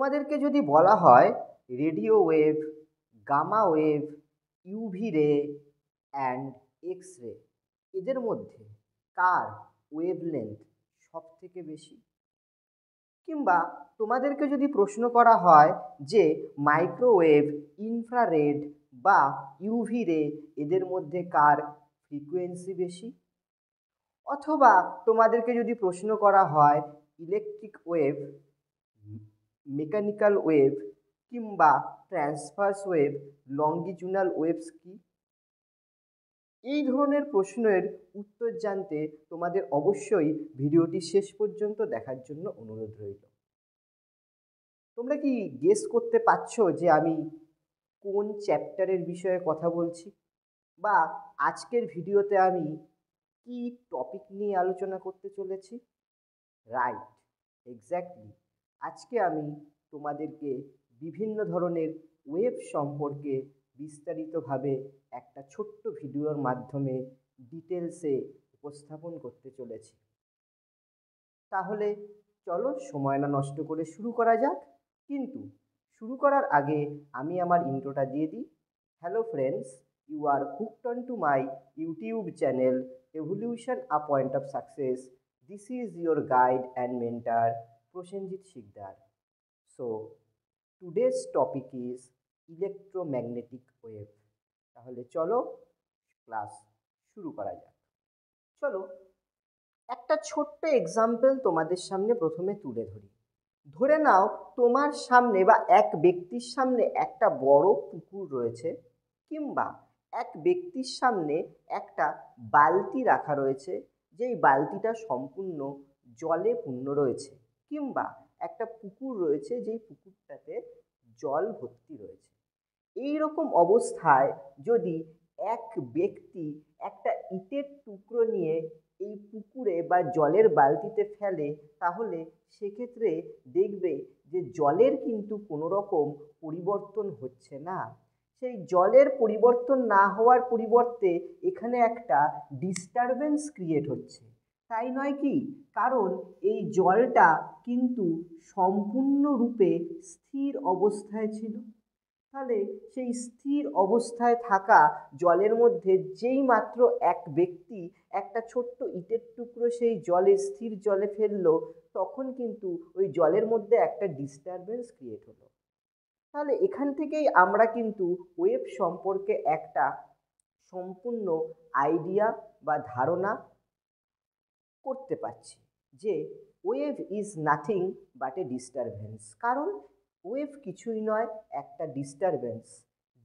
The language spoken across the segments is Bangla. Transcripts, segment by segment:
তোমাদেরকে যদি বলা হয় radio wave, gamma wave, UV ray and X ray, এদের মধ্যে কার ওয়েভলেন্থ সব থেকে বেশি? কিংবা তোমাদেরকে যদি প্রশ্ন করা হয় যে মাইক্রোওয়েভ, ইনফ্রারেড বা ইউভি রে, এদের মধ্যে কার ফ্রিকোয়েন্সি বেশি? অথবা তোমাদেরকে যদি প্রশ্ন করা হয় ইলেকট্রিক ওয়েভ, মেকানিক্যাল ওয়েভ কিংবা ট্রান্সভার্স ওয়েভ, লংগিচুডাল ওয়েভস কি? এই ধরনের প্রশ্নের উত্তর জানতে তোমাদের অবশ্যই ভিডিওটি শেষ পর্যন্ত দেখার জন্য অনুরোধ রইল। তোমরা কি গেস করতে পারছো যে আমি কোন চ্যাপ্টারের বিষয়ে কথা বলছি, বা আজকের ভিডিওতে আমি কি টপিক নিয়ে আলোচনা করতে চলেছি? Right, exactly. আজকে আমি তোমাদেরকে বিভিন্ন ধরনের ওয়েভ সম্পর্কে বিস্তারিতভাবে একটা ছোট্ট ভিডিওর মাধ্যমে ডিটেলসে উপস্থাপন করতে চলেছি। তাহলে চলো সময় না নষ্ট করে শুরু করা যাক। কিন্তু শুরু করার আগে আমি আমার ইন্ট্রোটা দিয়ে দিই। Hello friends, you are hooked on to my YouTube channel evolution a point of success. This is your guide and mentor Prosenjit Sikdar. So today's topic is electromagnetic wave. তাহলে চলো ক্লাস শুরু করা যাক। চলো একটা ছোট্ট এক্সাম্পল তোমাদের সামনে প্রথমে তুলে ধরি। ধরে নাও তোমার সামনে বা এক ব্যক্তির সামনে একটা বড় পুকুর রয়েছে, কিংবা এক ব্যক্তির সামনে একটা বালতি রাখা রয়েছে, যেই বালতিটা সম্পূর্ণ জলে পূর্ণ রয়েছে, কিংবা একটা পুকুর রয়েছে যেই পুকুরটাতে জল ভর্তি রয়েছে। এই রকম অবস্থায় যদি এক ব্যক্তি একটা ইটের টুকরো নিয়ে এই পুকুরে বা জলের বালতিতে ফেলে, তাহলে সেক্ষেত্রে দেখবে যে জলের কিন্তু কোনো রকম পরিবর্তন হচ্ছে না। সেই জলের পরিবর্তন না হওয়ার পরিবর্তে এখানে একটা ডিস্টারবেন্স ক্রিয়েট হচ্ছে, তাই নয় কি? কারণ এই জলটা কিন্তু সম্পূর্ণরূপে স্থির অবস্থায় ছিল। তাহলে সেই স্থির অবস্থায় থাকা জলের মধ্যে যেই মাত্র এক ব্যক্তি একটা ছোট্ট ইটের টুকরো সেই জলে, স্থির জলে ফেললো, তখন কিন্তু ওই জলের মধ্যে একটা ডিস্টারবেন্স ক্রিয়েট হলো। তাহলে এখান থেকেই আমরা কিন্তু ওয়েভ সম্পর্কে একটা সম্পূর্ণ আইডিয়া বা ধারণা করতে পারছি যে wave is nothing but A disturbance. কারণ ওয়েভ কিছুই নয়, একটা disturbance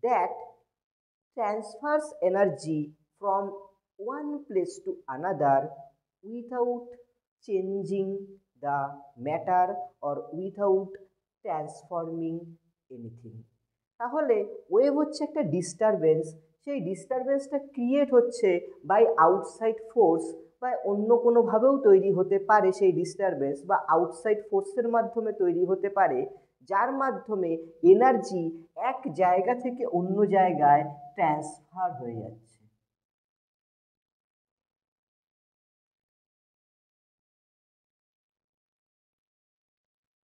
that transfers energy from one place to another without changing the matter or without transforming anything. তাহলে ওয়েভ হচ্ছে একটা ডিস্টারবেন্স, সেই ডিস্টারবেন্সটা ক্রিয়েট হচ্ছে বাই আউটসাইড ফোর্স, বা অন্য কোনোভাবেও তৈরি হতে পারে সেই ডিস্টারবেন্স, বা আউটসাইড ফোর্সের মাধ্যমে তৈরি হতে পারে, যার মাধ্যমে এনার্জি এক জায়গা থেকে অন্য জায়গায় ট্রান্সফার হয়ে যাচ্ছে।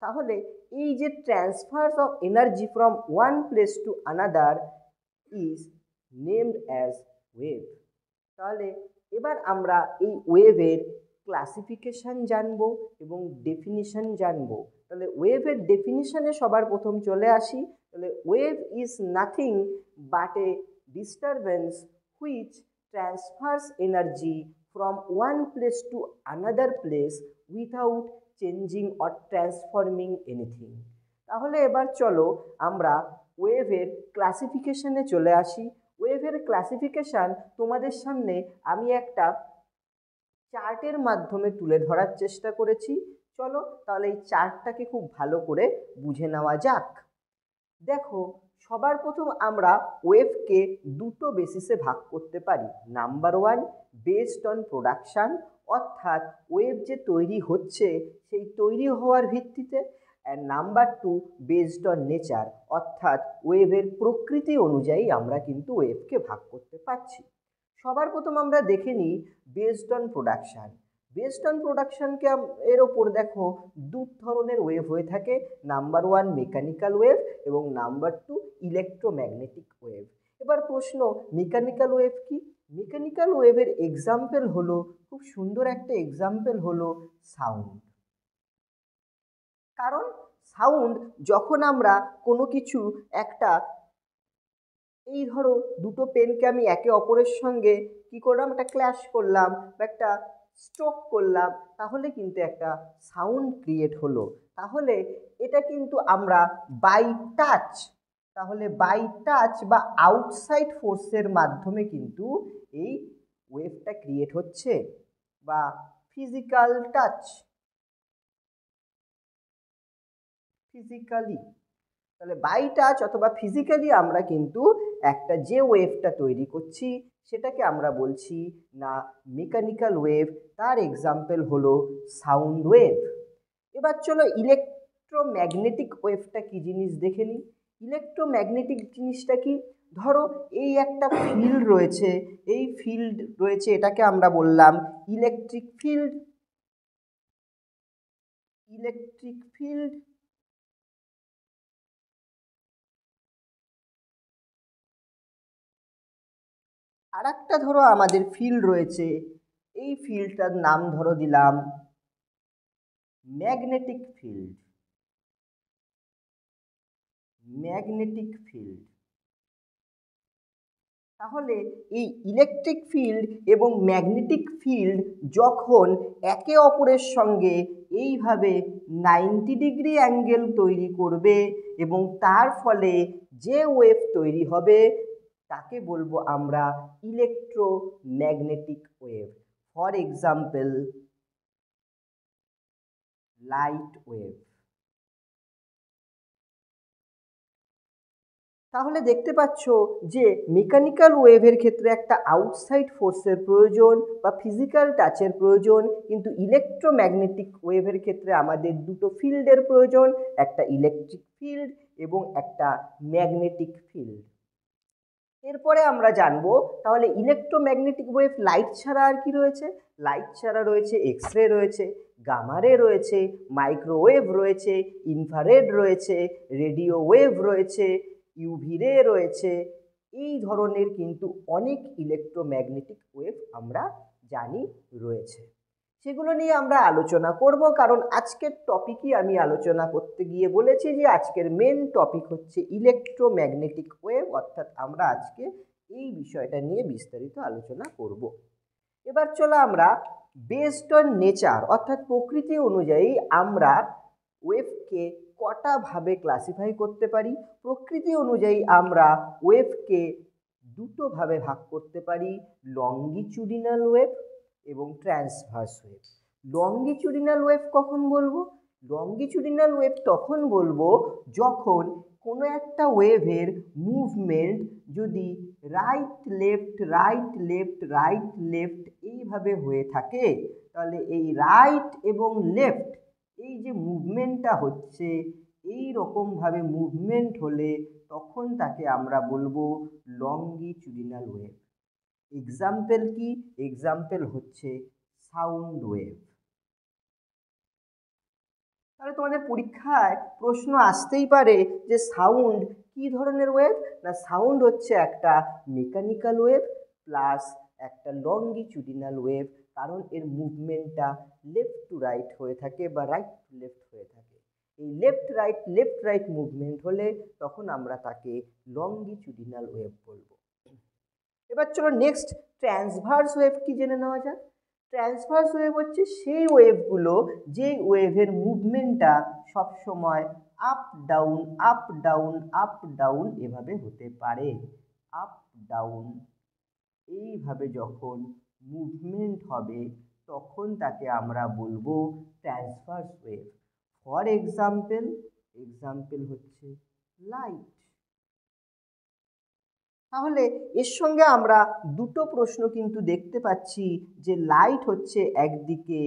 তাহলে এই যে transfer of energy from one place to another is named as wave. তাহলে এবার আমরা এই ওয়েভের ক্লাসিফিকেশান জানবো এবং ডেফিনিশন জানবো। তাহলে ওয়েভের ডেফিনিশনে সবার প্রথম চলে আসি। তাহলে wave is nothing but A disturbance which transfers energy from one place to another place without changing or transforming anything. তাহলে এবার চলো আমরা ওয়েভের ক্লাসিফিকেশনে চলে আসি। ওয়েভের ক্লাসিফিকেশান তোমাদের সামনে আমি একটা চার্টের মাধ্যমে তুলে ধরার চেষ্টা করেছি। চলো তাহলে এই চার্টটাকে খুব ভালো করে বুঝে নেওয়া যাক। দেখো, সবার প্রথম আমরা ওয়েভকে দুটো বেসিসে ভাগ করতে পারি। Number one, based on production, অর্থাৎ ওয়েভ যে তৈরি হচ্ছে সেই তৈরি হওয়ার ভিত্তিতে। And number two, based on nature, অর্থাৎ ওয়েভের প্রকৃতি অনুযায়ী আমরা কিন্তু ওয়েভকে ভাগ করতে পারছি। সবার প্রথম আমরা দেখে নিই based on production. Based on প্রোডাকশনকে এর ওপর দেখো দু ধরনের ওয়েভ হয়ে থাকে, নাম্বার ওয়ান মেকানিক্যাল ওয়েভ এবং নাম্বার টু ইলেকট্রোম্যাগনেটিক ওয়েভ। এবার প্রশ্ন, মেকানিক্যাল ওয়েভ কি? মেকানিক্যাল ওয়েভের এক্সাম্পল হলো, খুব সুন্দর একটা এক্সাম্পল হলো সাউন্ড। কারণ সাউন্ড যখন আমরা কোনো কিছু একটা, এই ধরো দুটো পেনকে আমি একে অপরের সঙ্গে কি করলাম, একটা ক্ল্যাশ করলাম বা একটা স্ট্রোক করলাম, তাহলে কিন্তু একটা সাউন্ড ক্রিয়েট হলো। তাহলে এটা কিন্তু আমরা বাই টাচ, তাহলে বাই টাচ বা আউটসাইড ফোর্সের মাধ্যমে কিন্তু এই ওয়েভটা ক্রিয়েট হচ্ছে, বা ফিজিক্যাল টাচ, ফিজিক্যালি, তাহলে বাই টাচ অথবা ফিজিক্যালি আমরা কিন্তু একটা যে ওয়েভটা তৈরি করছি সেটাকে আমরা বলছি না মেকানিক্যাল ওয়েভ, তার এক্সাম্পল হলো সাউন্ড ওয়েভ। এবার চলো ইলেকট্রোম্যাগনেটিক ওয়েভটা কি জিনিস দেখে নিই। ইলেকট্রোম্যাগনেটিক জিনিসটা কি? ধরো এই একটা ফিল্ড রয়েছে, এই ফিল্ড রয়েছে, এটাকে আমরা বললাম ইলেকট্রিক ফিল্ড, ইলেকট্রিক ফিল্ড। আর একটা ধরো আমাদের ফিল্ড রয়েছে, এই ফিল্ডটার নাম ধরো দিলাম ম্যাগনেটিক ফিল্ড, ম্যাগনেটিক ফিল্ড। তাহলে এই ইলেকট্রিক ফিল্ড এবং ম্যাগনেটিক ফিল্ড যখন একে অপরের সঙ্গে এইভাবে 90 ডিগ্রি অ্যাঙ্গেল তৈরি করবে এবং তার ফলে যে ওয়েভ তৈরি হবে তাকে বলবো আমরা electromagnetic wave. For example light wave. তাহলে দেখতে পাচ্ছ যে মেকানিক্যাল ওয়েভের ক্ষেত্রে একটা আউটসাইড ফোর্সের প্রয়োজন বা ফিজিক্যাল টাচের প্রয়োজন, কিন্তু ইলেকট্রোম্যাগনেটিক ওয়েভের ক্ষেত্রে আমাদের দুটো ফিল্ডের প্রয়োজন, একটা ইলেকট্রিক ফিল্ড এবং একটা ম্যাগনেটিক ফিল্ড। এরপরে আমরা জানবো তাহলে ইলেকট্রোম্যাগনেটিক ওয়েভ লাইট ছাড়া আর কি রয়েছে। লাইট ছাড়া রয়েছে এক্স রে রয়েছে, গামা রে রয়েছে, মাইক্রোওয়েভ রয়েছে, ইনফ্রারেড রয়েছে, রেডিও ওয়েভ রয়েছে, ইউভি রে রয়েছে। এই ধরনের কিন্তু অনেক ইলেকট্রোম্যাগনেটিক ওয়েভ আমরা জানি রয়েছে, সেগুলো নিয়ে আমরা আলোচনা করব। কারণ আজকের টপিকই আমি আলোচনা করতে গিয়ে বলেছি যে আজকের মেন টপিক হচ্ছে ইলেকট্রোম্যাগনেটিক ওয়েভ, অর্থাৎ আমরা আজকে এই বিষয়টা নিয়ে বিস্তারিত আলোচনা করব। এবার চলো আমরা বেসড অন নেচার অর্থাৎ প্রকৃতি অনুযায়ী আমরা ওয়েভকে কটা ভাবে ক্লাসিফাই করতে পারি। প্রকৃতি অনুযায়ী আমরা ওয়েভকে দুটো ভাবে ভাগ করতে পারি, লঙ্গিচুডিনাল ওয়েভ এবং ট্রান্সভার্স ওয়েভ। লঙ্গিচুডিনাল ওয়েভ কখন বলবো? লঙ্গিচুডিনাল ওয়েভ তখন বলবো যখন কোনো একটা ওয়েভের মুভমেন্ট যদি right left right left right left এইভাবে হয়ে থাকে, তাহলে এই রাইট এবং লেফট এই যে মুভমেন্টটা হচ্ছে এই রকমভাবে মুভমেন্ট হলে তখন তাকে আমরা বলবো লঙ্গিচুডিনাল ওয়েভ। এক্সাম্পল কি? এক্সাম্পল হচ্ছে সাউন্ড ওয়েভ। তাহলে তোমাদের পরীক্ষায় প্রশ্ন আসতেই পারে যে সাউন্ড কি ধরনের ওয়েভ? না সাউন্ড হচ্ছে একটা মেকানিক্যাল ওয়েভ প্লাস একটা লঙ্গিচুডিনাল ওয়েভ, কারণ এর মুভমেন্টটা লেফট টু রাইট হয়ে থাকে বা রাইট টু লেফট হয়ে থাকে। এই লেফট রাইট মুভমেন্ট হলে তখন আমরা তাকে লঙ্গিচুডিনাল ওয়েভ বলবো। এবার চলো নেক্সট ট্রান্সভার্স ওয়েভ কি জেনে নেওয়া যাক। ট্রান্সভার্স ওয়েভ হচ্ছে সেই ওয়েভগুলো যে ওয়েভের মুভমেন্টটা সবসময় up down up down up down এভাবে হতে পারে। আপ ডাউন এইভাবে যখন মুভমেন্ট হবে তখন তাকে আমরা বলবো transverse wave. For example, example হচ্ছে লাইট। তাহলে এর সঙ্গে আমরা দুটো প্রশ্ন কিন্তু দেখতে পাচ্ছি যে লাইট হচ্ছে একদিকে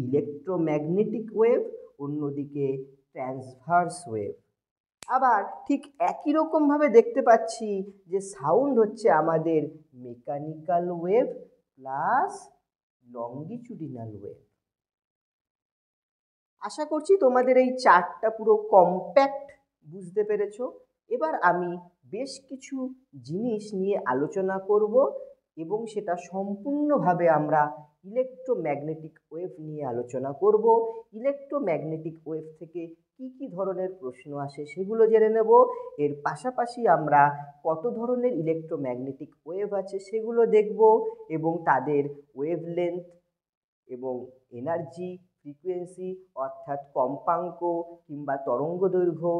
ইলেকট্রোম্যাগনেটিক ওয়েভ, অন্যদিকে ট্রান্সভার্স ওয়েভ। আবার ঠিক একই রকমভাবে দেখতে পাচ্ছি যে সাউন্ড হচ্ছে আমাদের mechanical wave plus longitudinal wave. আশা করছি তোমাদের এই চার্টটা পুরো কম্প্যাক্ট বুঝতে পেরেছো। এবার আমি বেশ কিছু জিনিস নিয়ে আলোচনা করব এবং সেটা সম্পূর্ণভাবে আমরা ইলেকট্রোম্যাগনেটিক ওয়েভ নিয়ে আলোচনা করব। ইলেকট্রোম্যাগনেটিক ওয়েভ থেকে কি কি ধরনের প্রশ্ন আসে সেগুলো জেনে নেব। এর পাশাপাশি আমরা কত ধরনের ইলেকট্রোম্যাগনেটিক ওয়েভ আছে সেগুলো দেখব এবং তাদের ওয়েভলেন্থ এবং এনার্জি, ফ্রিকোয়েন্সি অর্থাৎ কম্পাঙ্ক কিংবা তরঙ্গদৈর্ঘ্য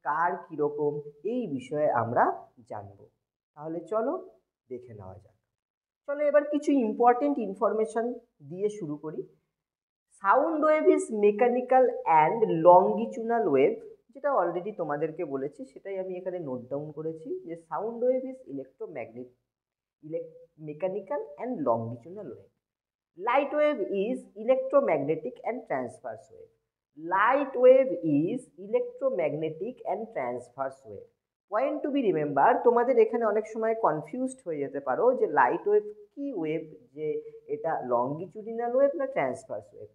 কার কীরকম এই বিষয়ে আমরা জানব। তাহলে চলো দেখে নেওয়া যাক। চলো এবার কিছু ইম্পর্টেন্ট ইনফরমেশন দিয়ে শুরু করি। Sound wave is mechanical and longitudinal wave, যেটা অলরেডি তোমাদেরকে বলেছি, সেটাই আমি এখানে নোট ডাউন করেছি যে sound wave is mechanical and longitudinal wave. Light wave is electromagnetic and transverse wave. Light wave is electromagnetic and transverse wave. Point to be remember, তোমাদের এখানে অনেক সময় কনফিউজড হয়ে যেতে পারো যে লাইট ওয়েভ কি ওয়েভ, যে এটা লঙ্গিচুডিনাল ওয়েভ না transverse wave.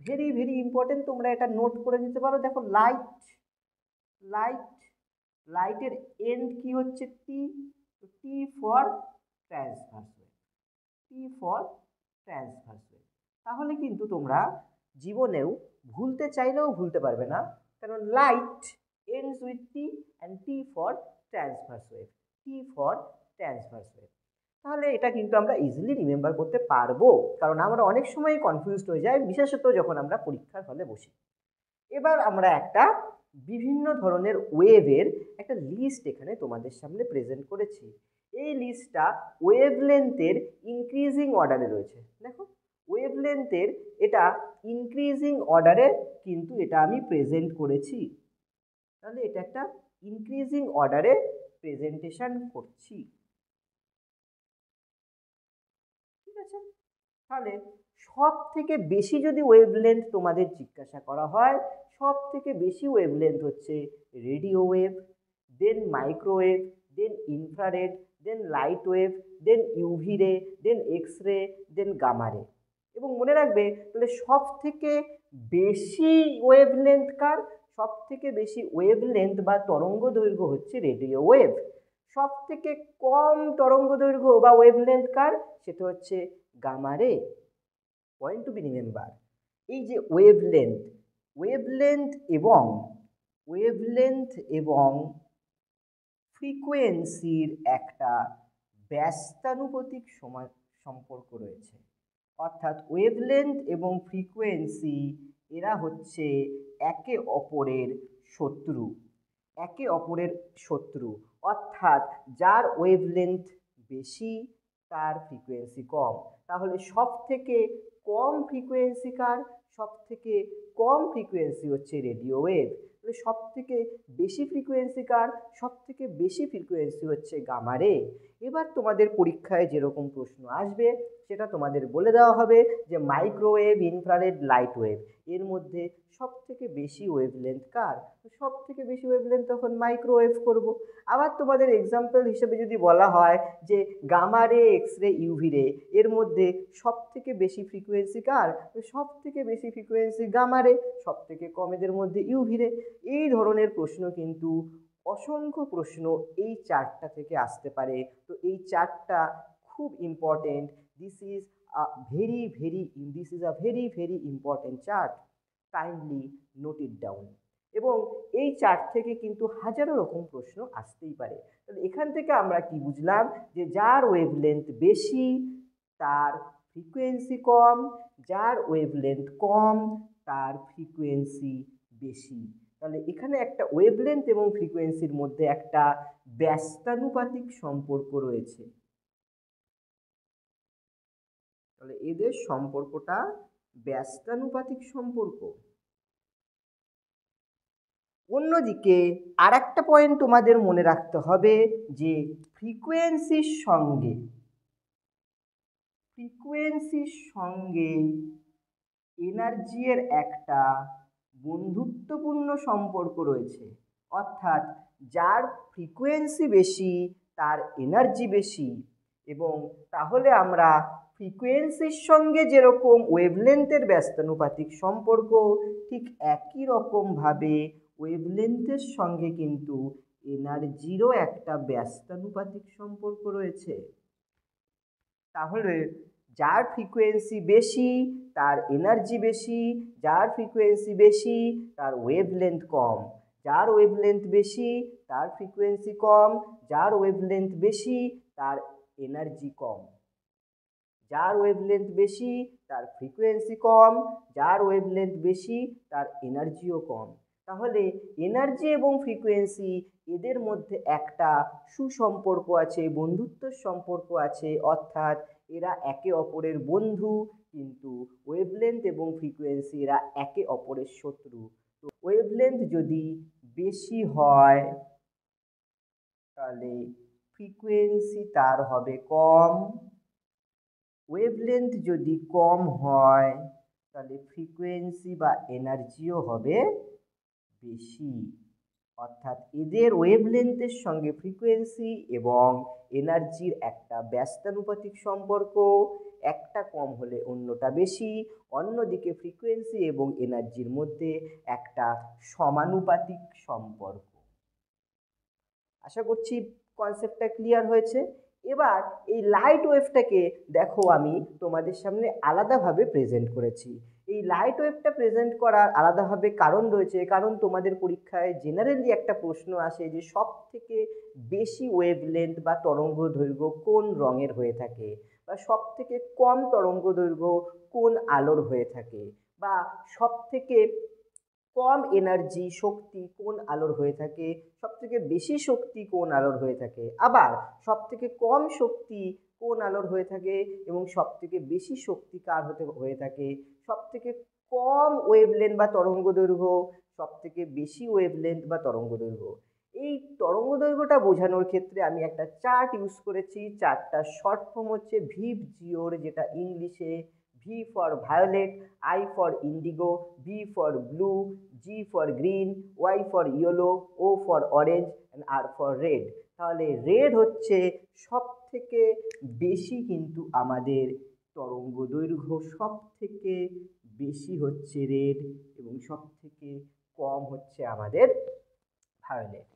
Very very important, তোমরা এটা নোট করে নিতে পারো। দেখো লাইটের এন্ড কি হচ্ছে T, T for transverse wave, T for transverse wave. তাহলে কিন্তু তোমরা জীবনেও ভুলতে চাইলেও ভুলতে পারবে না, কারণ light ends with T and T for transverse wave, T for transverse wave. তাহলে এটা কিন্তু আমরা ইজিলি রিমেম্বার করতে পারবো, কারণ আমরা অনেক সময় কনফিউজড হয়ে যাই, বিশেষত যখন আমরা পরীক্ষার হলে বসি। এবার আমরা একটা বিভিন্ন ধরনের ওয়েভের একটা লিস্ট এখানে তোমাদের সামনে প্রেজেন্ট করেছি। এই লিস্টটা ওয়েভলেন্থের ইনক্রিজিং অর্ডারে রয়েছে। দেখো ওয়েভলেন্থের এটা ইনক্রিজিং অর্ডারে কিন্তু এটা আমি প্রেজেন্ট করেছি। তাহলে এটা একটা ইনক্রিজিং অর্ডারে প্রেজেন্টেশন করছি, ঠিক আছে। তাহলে সব থেকে বেশি যদি ওয়েভলেন্থ তোমাদের জিজ্ঞাসা করা হয়, সব থেকে বেশি ওয়েভলেন্থ হচ্ছে রেডিও ওয়েভ, দেন মাইক্রোওয়েভ, দেন ইনফ্রারেড, দেন লাইট ওয়েভ, দেন ইউভি রে, দেন এক্স রে, দেন গামা রে। এবং মনে রাখবে তাহলে সব থেকে বেশি ওয়েভলেন্থ কার, সব থেকে বেশি ওয়েভলেন্থ বা তরঙ্গ দৈর্ঘ্য হচ্ছে রেডিও ওয়েভ। সব থেকে কম তরঙ্গ দৈর্ঘ্য বা ওয়েভলেন্থ কার, সেটা হচ্ছে গামা রে। পয়েন্ট টু বি রিমেম্বার, এই যে ওয়েভলেন্থ এবং ফ্রিকোয়েন্সির একটা ব্যস্তানুপাতিক সম্পর্ক রয়েছে। অর্থাৎ ওয়েভলেন্থ এবং ফ্রিকোয়েন্সি এরা হচ্ছে একে অপরের শত্রু। অর্থাৎ যার ওয়েভলেন্থ বেশি তার ফ্রিকোয়েন্সি কম। তাহলে সব থেকে কম ফ্রিকোয়েন্সি কার, সব থেকে কম ফ্রিকোয়েন্সি হচ্ছে রেডিও ওয়েভ। তাহলে সব থেকে বেশি ফ্রিকোয়েন্সি কার, সব থেকে বেশি ফ্রিকোয়েন্সি হচ্ছে গামা রে। এবার তোমাদের পরীক্ষায় যেরকম প্রশ্ন আসবে সেটা তোমাদের বলে দেওয়া হবে যে মাইক্রোওয়েভ, ইনফ্রারেড, লাইট ওয়েভ এর মধ্যে সব থেকে বেশি ওয়েভলেন্থ কার, সব থেকে বেশি ওয়েভলেন্থ তখন মাইক্রোওয়েভ করব। আবার তোমাদের এক্সাম্পল হিসেবে যদি বলা হয় যে গামা রে, এক্স রে, ইউভি রে এর মধ্যে সব থেকে বেশি ফ্রিকোয়েন্সি কার, সব থেকে বেশি ফ্রিকোয়েন্সি গামা রে, সব থেকে কম এদের মধ্যে ইউভি রে। এই ধরনের প্রশ্ন কিন্তু অসংখ্য প্রশ্ন এই চার্টটা থেকে আসতে পারে। তো এই চার্টটা খুব important. This is a very very important chart, kindly note it down. এবং এই চার্ট থেকে কিন্তু হাজারো রকম প্রশ্ন আসতেই পারে। তাহলে এখান থেকে আমরা কি বুঝলাম যে যার ওয়েভলেন্থ বেশি তার ফ্রিকোয়েন্সি কম, যার ওয়েভলেন্থ কম তার ফ্রিকোয়েন্সি বেশি। তাহলে এখানে একটা ওয়েভলেন্থ এবং ফ্রিকোয়েন্সির মধ্যে একটা ব্যস্তানুপাতিক সম্পর্ক রয়েছে। তাহলে এদের সম্পর্কটা ব্যস্তানুপাতিক সম্পর্ক। অন্যদিকে আর একটা পয়েন্ট তোমাদের মনে রাখতে হবে যে ফ্রিকোয়েন্সির সঙ্গে এনার্জির একটা বন্ধুত্বপূর্ণ সম্পর্ক রয়েছে। অর্থাৎ যার ফ্রিকোয়েন্সি বেশি তার এনার্জি বেশি, এবং তাহলে আমরা ফ্রিকোয়েন্সির সঙ্গে যেরকম ওয়েভলেন্থের ব্যস্তানুপাতিক সম্পর্ক, ঠিক একই রকমভাবে ওয়েভলেন্থের সঙ্গে কিন্তু এনার্জিরও একটা ব্যস্তানুপাতিক সম্পর্ক রয়েছে। তাহলে যার ফ্রিকোয়েন্সি বেশি তার এনার্জি বেশি, যার ফ্রিকোয়েন্সি বেশি তার ওয়েভলেন্থ কম, যার ওয়েভলেন্থ বেশি তার ফ্রিকোয়েন্সি কম, যার ওয়েভলেন্থ বেশি তার এনার্জি কম, যার ওয়েভলেন্থ বেশি তার ফ্রিকোয়েন্সি কম, যার ওয়েভলেন্থ বেশি তার এনার্জিও কম। তাহলে এনার্জি এবং ফ্রিকোয়েন্সি এদের মধ্যে একটা সুসম্পর্ক আছে, বন্ধুত্বের সম্পর্ক আছে, অর্থাৎ এরা একে অপরের বন্ধু, কিন্তু ওয়েভলেন্থ এবং ফ্রিকোয়েন্সি এরা একে অপরের শত্রু। তো ওয়েভলেন্থ যদি বেশি হয় তাহলে ফ্রিকোয়েন্সি তার হবে কম, ওয়েভলেন্থ যদি কম হয় তাহলে ফ্রিকোয়েন্সি বা এনার্জিও হবে বেশি। অর্থাৎ এদের ওয়েভলেন্থের সঙ্গে ফ্রিকোয়েন্সি এবং এনার্জির একটা ব্যস্তানুপাতিক সম্পর্ক, একটা কম হলে অন্যটা বেশি, অন্যদিকে ফ্রিকোয়েন্সি এবং এনার্জির মধ্যে একটা সমানুপাতিক সম্পর্ক। আশা করছি কনসেপ্টটা ক্লিয়ার হয়েছে। এবার এই লাইট ওয়েভটাকে দেখো আমি তোমাদের সামনে আলাদাভাবে প্রেজেন্ট করেছি। এই লাইট ওয়েভটা প্রেজেন্ট করার আলাদাভাবে কারণ রয়েছে, কারণ তোমাদের পরীক্ষায় জেনারেলি একটা প্রশ্ন আসে যে সব থেকে বেশি ওয়েভলেন্থ বা তরঙ্গ দৈর্ঘ্য কোন রঙের হয়ে থাকে, বা সব থেকে কম তরঙ্গ দৈর্ঘ্য কোন আলোর হয়ে থাকে, বা সব থেকে কম এনার্জি শক্তি কোন আলোর হয়ে থাকে, সবথেকে বেশি শক্তি কোন আলোর হয়ে থাকে, আবার সবথেকে কম শক্তি কোন আলোর হয়ে থাকে এবং সবথেকে বেশি শক্তি কার হয়ে থাকে, সবথেকে কম ওয়েভলেন্থ বা তরঙ্গ দৈর্ঘ্য, সবথেকে বেশি ওয়েভলেন্থ বা তরঙ্গ দৈর্ঘ্য। এই তরঙ্গ দৈর্ঘ্যটা বোঝানোর ক্ষেত্রে আমি একটা চার্ট ইউজ করেছি। চার্টটার শর্ট ফর্ম হচ্ছে ভিভ-জিওর, যেটা ইংলিশে V for violet, I for indigo, B for blue, G for green, Y for yellow, O for orange and R for red। তাহলে রেড হচ্ছে সব থেকে বেশি কিন্তু আমাদের তরঙ্গ দৈর্ঘ্য, সব থেকে বেশি হচ্ছে রেড এবং সব থেকে কম হচ্ছে আমাদের ভায়োলেট।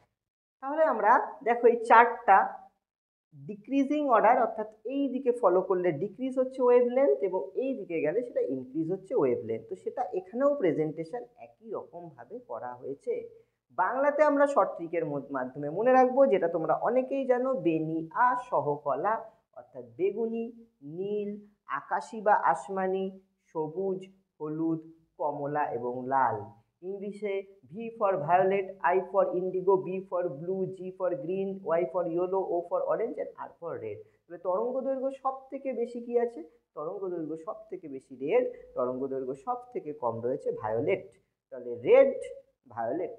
তাহলে আমরা দেখো এই চার্টটা ডিক্রিজিং অর্ডার, অর্থাৎ এই দিকে ফলো করলে ডিক্রিজ হচ্ছে ওয়েভলেন্থ এবং এই দিকে গেলে সেটা ইনক্রিজ হচ্ছে ওয়েভলেন্থ। তো সেটা এখানেও প্রেজেন্টেশন একই রকমভাবে করা হয়েছে। বাংলাতে আমরা শর্ট ট্রিকের মাধ্যমে মনে রাখবো, যেটা তোমরা অনেকেই জানো, বেনি আ সহকলা, অর্থাৎ বেগুনি, নীল, আকাশি বা আসমানি, সবুজ, হলুদ, কমলা এবং লাল। ইংলিশে V for violet, I for indigo, B for blue, G for green, Y for yellow, O for orange and R for red। তবে তরঙ্গ দৈর্ঘ্য সব থেকে বেশি কি আছে? তরঙ্গ দৈর্ঘ্য সব থেকে বেশি রেড, তরঙ্গ দৈর্ঘ্য সব থেকে কম রয়েছে ভায়োলেট। তাহলে রেড, ভায়োলেট।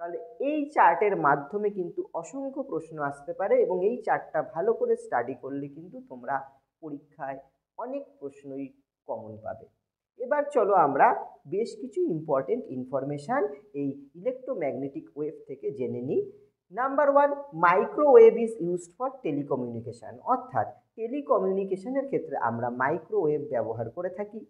তাহলে এই চার্টের মাধ্যমে কিন্তু অসংখ্য প্রশ্ন আসতে পারে এবং এই চার্টটা ভালো করে স্টাডি করলে কিন্তু তোমরা পরীক্ষায় অনেক প্রশ্নই কমন পাবে। এবার চলো আমরা বেশ কিছু ইম্পর্টেন্ট ইনফরমেশান এই ইলেকট্রোম্যাগনেটিক ওয়েভ থেকে জেনে নিই। Number 1, microwave is used for telecommunication, অর্থাৎ টেলিকমিউনিকেশনের ক্ষেত্রে আমরা মাইক্রোওয়েভ ব্যবহার করে থাকি।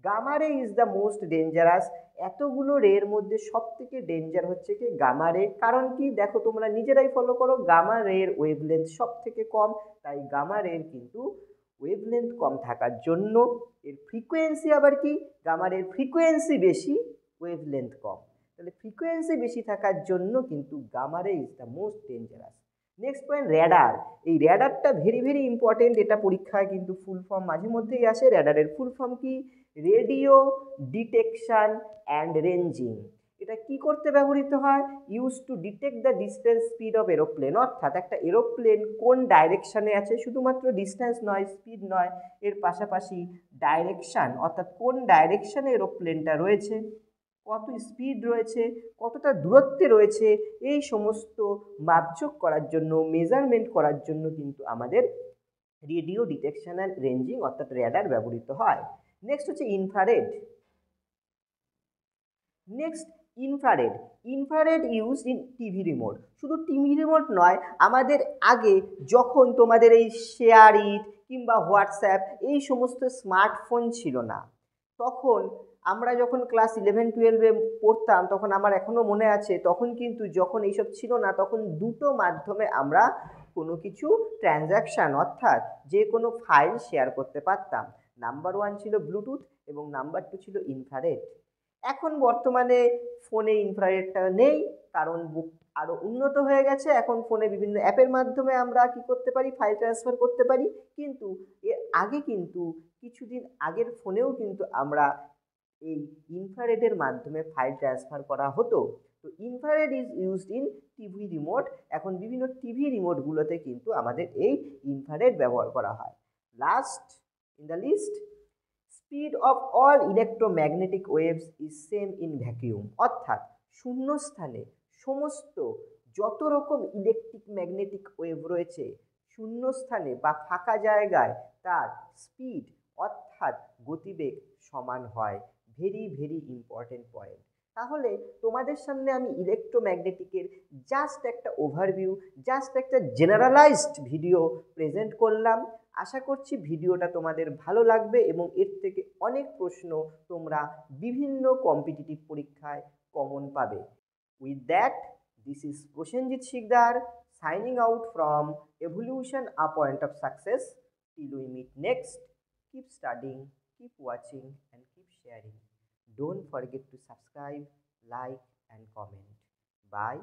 গামা রে ইজ দ্য মোস্ট ডেঞ্জারাস, এতগুলো রের মধ্যে সব থেকে ডেঞ্জার হচ্ছে কি গামা রে। কারণ কি দেখো তোমরা নিজেরাই ফলো করো, গামা রের ওয়েভলেন্থ সব থেকে কম, তাই গামা রের কিন্তু ওয়েভলেন্থ কম থাকার জন্য এর ফ্রিকোয়েন্সি আবার কি, গামা রের ফ্রিকোয়েন্সি বেশি, ওয়েভলেন্থ কম। তাহলে ফ্রিকোয়েন্সি বেশি থাকার জন্য কিন্তু গামা রে is the most dangerous. Next point, radar. এই র্যাডারটা ভেরি ভেরি ইম্পর্টেন্ট, এটা পরীক্ষায় কিন্তু ফুল ফর্ম মাঝে মধ্যেই আসে। র্যাডারের ফুল ফর্ম কি? Radio detection and ranging. এটা কি করতে ব্যবহৃত হয়? Use to detect the distance speed of aeroplane, অর্থাৎ একটা এরোপ্লেন কোন ডাইরেকশানে আছে, শুধুমাত্র ডিস্টেন্স নয়, স্পিড নয়, এর পাশাপাশি ডাইরেকশান, অর্থাৎ কোন ডাইরেকশানে এরোপ্লেনটা রয়েছে, কত স্পিড রয়েছে, কতটা দূরত্বে রয়েছে, এই সমস্ত মাপঝোঁক করার জন্য, মেজারমেন্ট করার জন্য কিন্তু আমাদের রেডিও ডিটেকশন অ্যান্ড রেঞ্জিং অর্থাৎ র্যাডার ব্যবহৃত হয়। নেক্সট হচ্ছে infrared. Next infrared. Infrared use in TV remote. শুধু টিভি রিমোট নয়, আমাদের আগে যখন তোমাদের এই শেয়ার ইট কিংবা হোয়াটসঅ্যাপ এই সমস্ত স্মার্টফোন ছিল না। তখন আমরা যখন ক্লাস 11-12-এ পড়তাম তখন আমার এখনও মনে আছে, তখন কিন্তু যখন এইসব ছিল না তখন দুটো মাধ্যমে আমরা কোনো কিছু ট্রানজ্যাকশান অর্থাৎ যে কোনো ফাইল শেয়ার করতে পারতাম। নাম্বার 1 ছিল ব্লুটুথ এবং নাম্বার 2 ছিল ইনফ্রারেড। এখন বর্তমানে ফোনে ইনফ্রারেডটা নেই, কারণ আরও উন্নত হয়ে গেছে। এখন ফোনে বিভিন্ন অ্যাপের মাধ্যমে আমরা কি করতে পারি, ফাইল ট্রান্সফার করতে পারি। কিন্তু এর আগে কিন্তু কিছুদিন আগের ফোনেও কিন্তু আমরা এই ইনফ্রারেডের মাধ্যমে ফাইল ট্রান্সফার করা হতো। তো infrared is used in TV remote. এখন বিভিন্ন টিভি রিমোটগুলোতে কিন্তু আমাদের এই ইনফ্রারেড ব্যবহার করা হয়। Last in the list, speed of all electromagnetic waves is same in vacuum. অর্থাৎ শূন্যস্থানে সমস্ত যত রকম ইলেকট্রিক ম্যাগনেটিক ওয়েভ রয়েছে শূন্যস্থানে বা ফাঁকা জায়গায় তার স্পিড অর্থাৎ গতিবেগ সমান হয়। Very very important point. তাহলে তোমাদের সামনে আমি ইলেকট্রোম্যাগনেটিকের জাস্ট একটা ওভারভিউ, জাস্ট একটা জেনারেলাইজড ভিডিও প্রেজেন্ট করলাম। আশা করছি ভিডিওটা তোমাদের ভালো লাগবে এবং এর থেকে অনেক প্রশ্ন তোমরা বিভিন্ন কম্পিটিটিভ পরীক্ষায় কমন পাবে। With that, this is Prosenjit Sikdar signing out from Evolution, a point of success. Till we meet next, keep studying, keep watching and keep sharing. Don't forget to subscribe, like and comment. Bye.